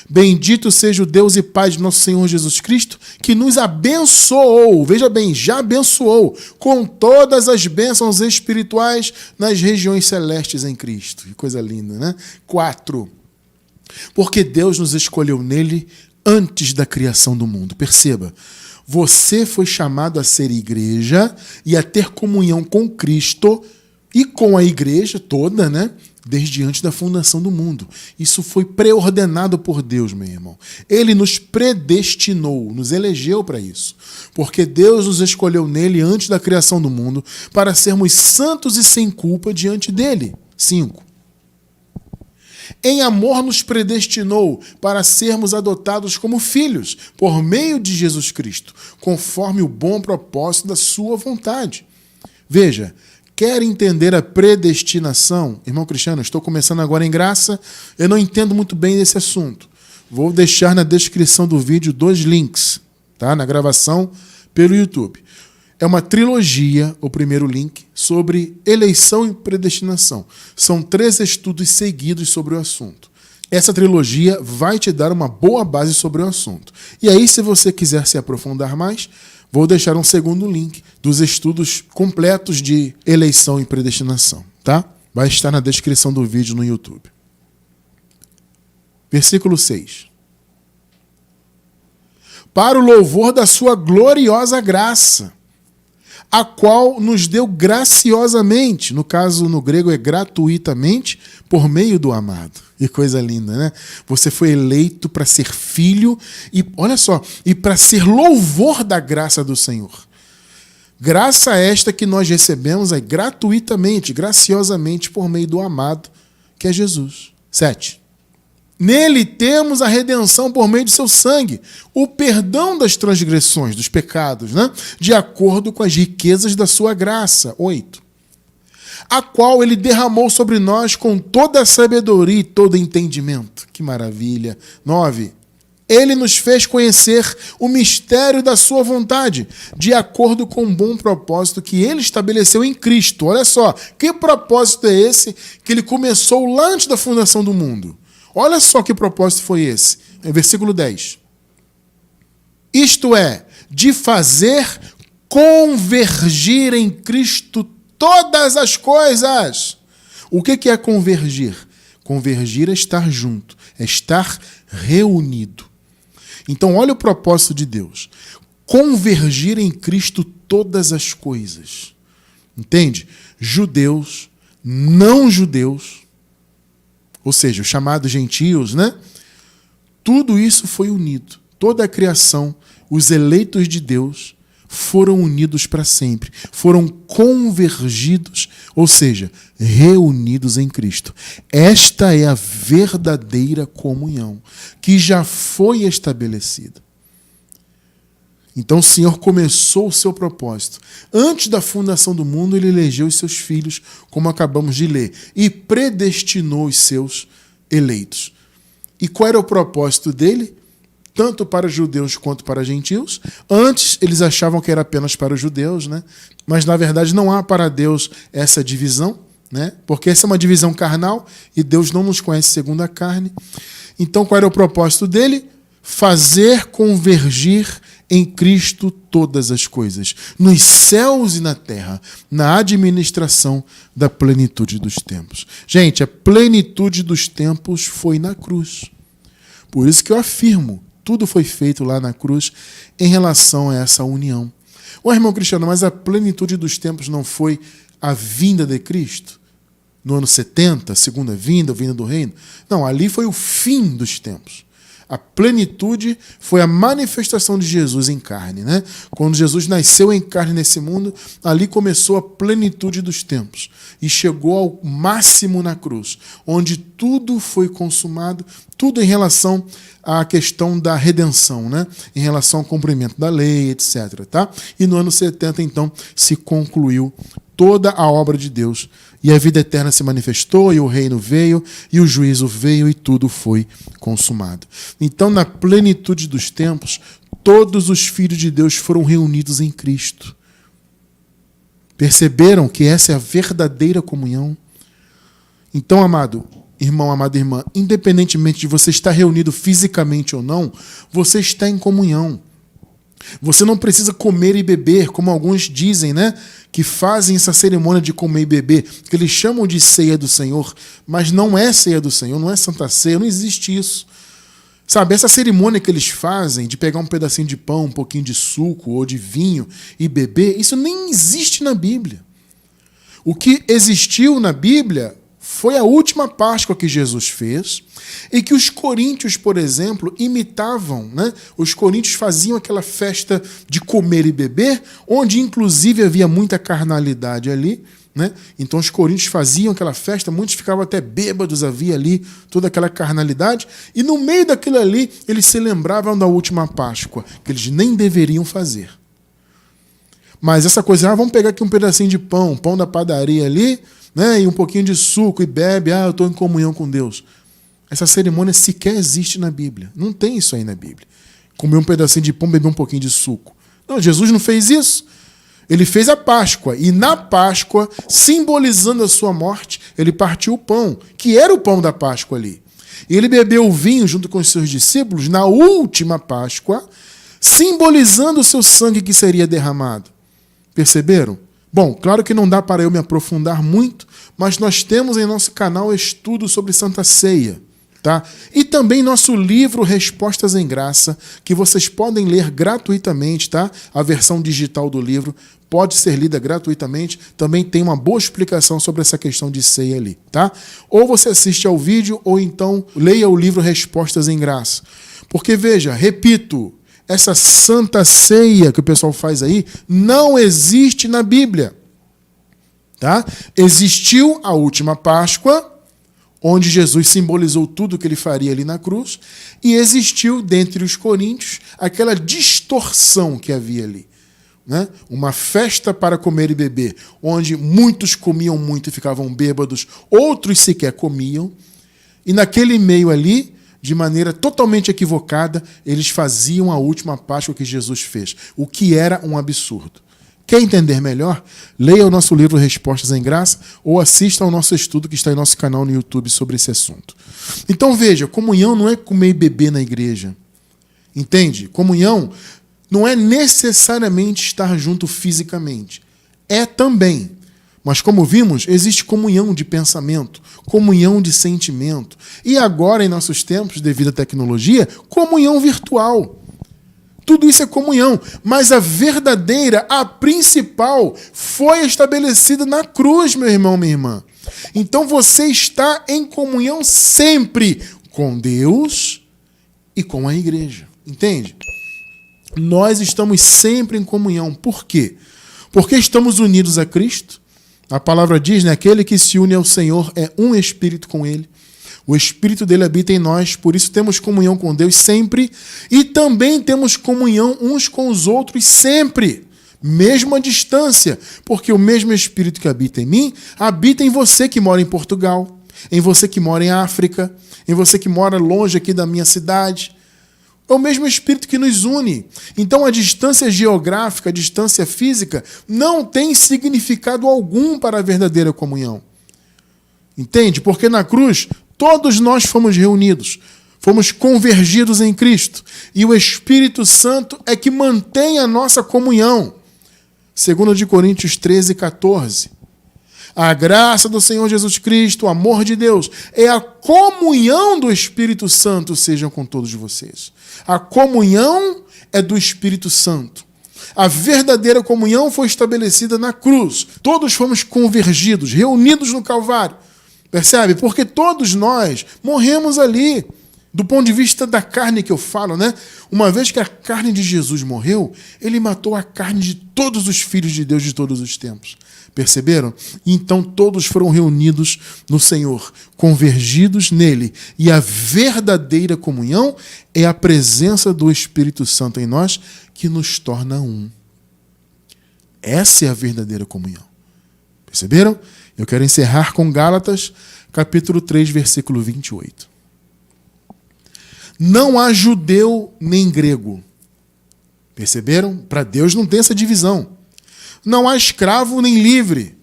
Bendito seja o Deus e Pai de nosso Senhor Jesus Cristo, que nos abençoou, veja bem, já abençoou, com todas as bênçãos espirituais nas regiões celestes em Cristo. Que coisa linda, né? 4. Porque Deus nos escolheu nele antes da criação do mundo. Perceba, você foi chamado a ser igreja e a ter comunhão com Cristo e com a igreja toda, né? Desde antes da fundação do mundo. Isso foi preordenado por Deus, meu irmão. Ele nos predestinou, nos elegeu para isso. Porque Deus nos escolheu nele antes da criação do mundo para sermos santos e sem culpa diante dele. 5. Em amor nos predestinou para sermos adotados como filhos por meio de Jesus Cristo, conforme o bom propósito da sua vontade. Veja, quer entender a predestinação? Irmão Cristiano, estou começando agora em graça, eu não entendo muito bem desse assunto. Vou deixar na descrição do vídeo 2 links, tá? Na gravação pelo YouTube. É uma trilogia, o primeiro link, sobre eleição e predestinação. São 3 estudos seguidos sobre o assunto. Essa trilogia vai te dar uma boa base sobre o assunto. E aí, se você quiser se aprofundar mais, vou deixar um segundo link dos estudos completos de eleição e predestinação, tá? Vai estar na descrição do vídeo no YouTube. Versículo 6. Para o louvor da sua gloriosa graça, a qual nos deu graciosamente, no caso no grego é gratuitamente, por meio do amado. Que coisa linda, né? Você foi eleito para ser filho e, olha só, e para ser louvor da graça do Senhor. Graça esta que nós recebemos é gratuitamente, graciosamente, por meio do amado, que é Jesus. 7. Nele temos a redenção por meio de seu sangue, o perdão das transgressões, dos pecados, né? De acordo com as riquezas da sua graça. 8. A qual ele derramou sobre nós com toda a sabedoria e todo entendimento. Que maravilha. 9. ele nos fez conhecer o mistério da sua vontade, de acordo com o bom propósito que ele estabeleceu em Cristo. Olha só, que propósito é esse que ele começou lá antes da fundação do mundo? Olha só que propósito foi esse. Versículo 10. Isto é, de fazer convergir em Cristo todas as coisas. O que é convergir? Convergir é estar junto, é estar reunido. Então, olha o propósito de Deus. Convergir em Cristo todas as coisas. Entende? Judeus, não judeus, ou seja, os chamados gentios, né? Tudo isso foi unido. Toda a criação, os eleitos de Deus, foram unidos para sempre. Foram convergidos, ou seja, reunidos em Cristo. Esta é a verdadeira comunhão, que já foi estabelecida. Então o Senhor começou o seu propósito. Antes da fundação do mundo, ele elegeu os seus filhos, como acabamos de ler, e predestinou os seus eleitos. E qual era o propósito dele? Tanto para judeus quanto para gentios. Antes, eles achavam que era apenas para os judeus, né? Mas, na verdade, não há para Deus essa divisão, né? Porque essa é uma divisão carnal e Deus não nos conhece segundo a carne. Então, qual era o propósito dele? Fazer convergir em Cristo todas as coisas, nos céus e na terra, na administração da plenitude dos tempos. Gente, a plenitude dos tempos foi na cruz. Por isso que eu afirmo, tudo foi feito lá na cruz em relação a essa união. Ô, irmão Cristiano, mas a plenitude dos tempos não foi a vinda de Cristo? No ano 70, segunda vinda, a vinda do reino? Não, ali foi o fim dos tempos. A plenitude foi a manifestação de Jesus em carne, né? Quando Jesus nasceu em carne nesse mundo, ali começou a plenitude dos tempos e chegou ao máximo na cruz, onde tudo foi consumado, tudo em relação à questão da redenção, né? Em relação ao cumprimento da lei, etc. Tá? E no ano 70, então, se concluiu toda a obra de Deus. E a vida eterna se manifestou, e o reino veio, e o juízo veio, e tudo foi consumado. Então, na plenitude dos tempos, todos os filhos de Deus foram reunidos em Cristo. Perceberam que essa é a verdadeira comunhão? Então, amado irmão, amada irmã, independentemente de você estar reunido fisicamente ou não, você está em comunhão. Você não precisa comer e beber, como alguns dizem, né? Que fazem essa cerimônia de comer e beber, que eles chamam de ceia do Senhor, mas não é ceia do Senhor, não é Santa Ceia, não existe isso. Sabe, essa cerimônia que eles fazem de pegar um pedacinho de pão, um pouquinho de suco ou de vinho e beber, isso nem existe na Bíblia. O que existiu na Bíblia foi a última Páscoa que Jesus fez e que os coríntios, por exemplo, imitavam, né? Os coríntios faziam aquela festa de comer e beber, onde inclusive havia muita carnalidade ali, né? Então os coríntios faziam aquela festa, muitos ficavam até bêbados, havia ali toda aquela carnalidade, e no meio daquilo ali eles se lembravam da última Páscoa, que eles nem deveriam fazer. Mas essa coisa, vamos pegar aqui um pedacinho de pão, pão da padaria ali, né, e um pouquinho de suco e bebe, eu estou em comunhão com Deus. Essa cerimônia sequer existe na Bíblia. Não tem isso aí na Bíblia. Comer um pedacinho de pão, beber um pouquinho de suco. Não, Jesus não fez isso. Ele fez a Páscoa, e na Páscoa, simbolizando a sua morte, ele partiu o pão, que era o pão da Páscoa ali. E ele bebeu o vinho junto com os seus discípulos na última Páscoa, simbolizando o seu sangue que seria derramado. Perceberam? Bom, claro que não dá para eu me aprofundar muito, mas nós temos em nosso canal estudo sobre Santa Ceia, tá? E também nosso livro Respostas em Graça, que vocês podem ler gratuitamente, tá? A versão digital do livro pode ser lida gratuitamente, também tem uma boa explicação sobre essa questão de ceia ali, tá? Ou você assiste ao vídeo, ou então leia o livro Respostas em Graça. Porque veja, repito, essa Santa Ceia que o pessoal faz aí não existe na Bíblia. Tá? Existiu a última Páscoa, onde Jesus simbolizou tudo o que ele faria ali na cruz, e existiu dentre os coríntios aquela distorção que havia ali. Né? Uma festa para comer e beber, onde muitos comiam muito e ficavam bêbados, outros sequer comiam, e naquele meio ali, de maneira totalmente equivocada, eles faziam a última Páscoa que Jesus fez, o que era um absurdo. Quer entender melhor? Leia o nosso livro Respostas em Graça ou assista ao nosso estudo que está em nosso canal no YouTube sobre esse assunto. Então veja, comunhão não é comer e beber na igreja. Entende? Comunhão não é necessariamente estar junto fisicamente. É também. Mas como vimos, existe comunhão de pensamento, comunhão de sentimento. E agora, em nossos tempos, devido à tecnologia, comunhão virtual. Tudo isso é comunhão, mas a verdadeira, a principal, foi estabelecida na cruz, meu irmão, minha irmã. Então você está em comunhão sempre com Deus e com a igreja. Entende? Nós estamos sempre em comunhão. Por quê? Porque estamos unidos a Cristo. A palavra diz, né? Aquele que se une ao Senhor é um espírito com Ele. O Espírito dele habita em nós, por isso temos comunhão com Deus sempre e também temos comunhão uns com os outros sempre, mesmo à distância, porque o mesmo Espírito que habita em mim, habita em você que mora em Portugal, em você que mora em África, em você que mora longe aqui da minha cidade. É o mesmo Espírito que nos une. Então a distância geográfica, a distância física, não tem significado algum para a verdadeira comunhão. Entende? Porque na cruz, todos nós fomos reunidos, fomos convergidos em Cristo. E o Espírito Santo é que mantém a nossa comunhão. 2 Coríntios 13, 14. A graça do Senhor Jesus Cristo, o amor de Deus, é a comunhão do Espírito Santo, sejam com todos vocês. A comunhão é do Espírito Santo. A verdadeira comunhão foi estabelecida na cruz. Todos fomos convergidos, reunidos no Calvário. Percebe? Porque todos nós morremos ali. Do ponto de vista da carne que eu falo, né? Uma vez que a carne de Jesus morreu, ele matou a carne de todos os filhos de Deus de todos os tempos. Perceberam? Então todos foram reunidos no Senhor, convergidos nele. E a verdadeira comunhão é a presença do Espírito Santo em nós que nos torna um. Essa é a verdadeira comunhão. Perceberam? Eu quero encerrar com Gálatas, capítulo 3, versículo 28. Não há judeu nem grego. Perceberam? Para Deus não tem essa divisão. Não há escravo nem livre.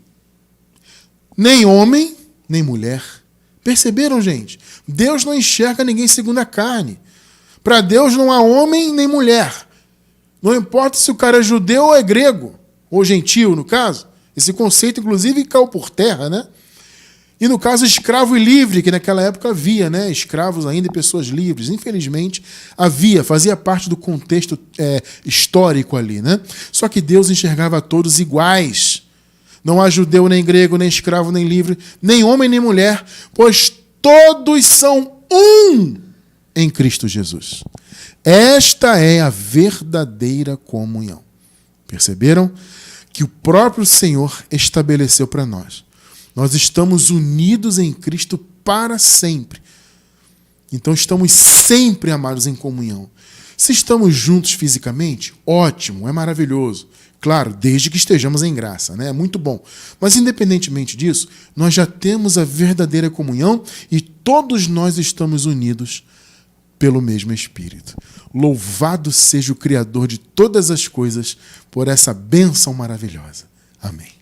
Nem homem, nem mulher. Perceberam, gente? Deus não enxerga ninguém segundo a carne. Para Deus não há homem nem mulher. Não importa se o cara é judeu ou é grego, ou gentil, no caso. Esse conceito, inclusive, caiu por terra, né? E no caso, escravo e livre, que naquela época havia, né? Escravos ainda e pessoas livres. Infelizmente, havia, fazia parte do contexto histórico ali, né? Só que Deus enxergava todos iguais. Não há judeu, nem grego, nem escravo, nem livre, nem homem, nem mulher, pois todos são um em Cristo Jesus. Esta é a verdadeira comunhão. Perceberam? Que o próprio Senhor estabeleceu para nós. Nós estamos unidos em Cristo para sempre. Então estamos sempre, amados, em comunhão. Se estamos juntos fisicamente, ótimo, é maravilhoso. Claro, desde que estejamos em graça, né? É muito bom. Mas independentemente disso, nós já temos a verdadeira comunhão e todos nós estamos unidos pelo mesmo Espírito. Louvado seja o Criador de todas as coisas por essa bênção maravilhosa. Amém.